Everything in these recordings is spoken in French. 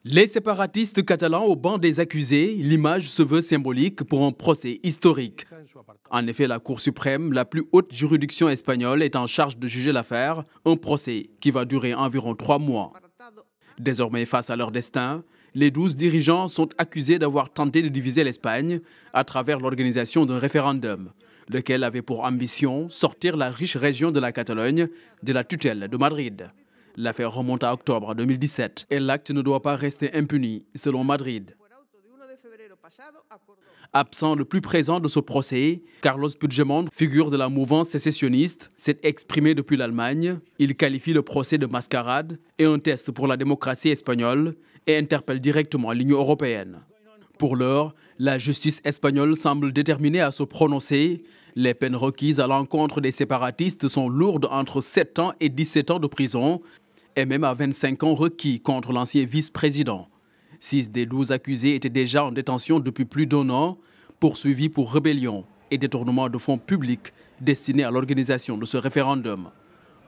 Les séparatistes catalans au banc des accusés, l'image se veut symbolique pour un procès historique. En effet, la Cour suprême, la plus haute juridiction espagnole, est en charge de juger l'affaire, un procès qui va durer environ 3 mois. Désormais, face à leur destin, les 12 dirigeants sont accusés d'avoir tenté de diviser l'Espagne à travers l'organisation d'un référendum, lequel avait pour ambition sortir la riche région de la Catalogne de la tutelle de Madrid. L'affaire remonte à octobre 2017 et l'acte ne doit pas rester impuni, selon Madrid. Absent le plus présent de ce procès, Carlos Puigdemont, figure de la mouvance sécessionniste, s'est exprimé depuis l'Allemagne. Il qualifie le procès de mascarade et un test pour la démocratie espagnole et interpelle directement l'Union européenne. Pour l'heure, la justice espagnole semble déterminée à se prononcer. Les peines requises à l'encontre des séparatistes sont lourdes, entre 7 ans et 17 ans de prison, et même à 25 ans requis contre l'ancien vice-président. 6 des 12 accusés étaient déjà en détention depuis plus d'1 an, poursuivis pour rébellion et détournement de fonds publics destinés à l'organisation de ce référendum.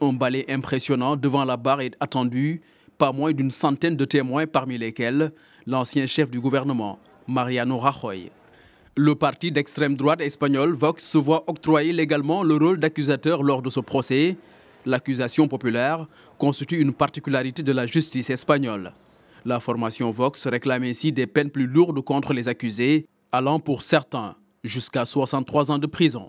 Un balai impressionnant devant la barre est attendu, pas moins d'une centaine de témoins, parmi lesquels l'ancien chef du gouvernement, Mariano Rajoy. Le parti d'extrême droite espagnol Vox se voit octroyer légalement le rôle d'accusateur lors de ce procès. L'accusation populaire constitue une particularité de la justice espagnole. La formation Vox réclame ainsi des peines plus lourdes contre les accusés, allant pour certains jusqu'à 63 ans de prison.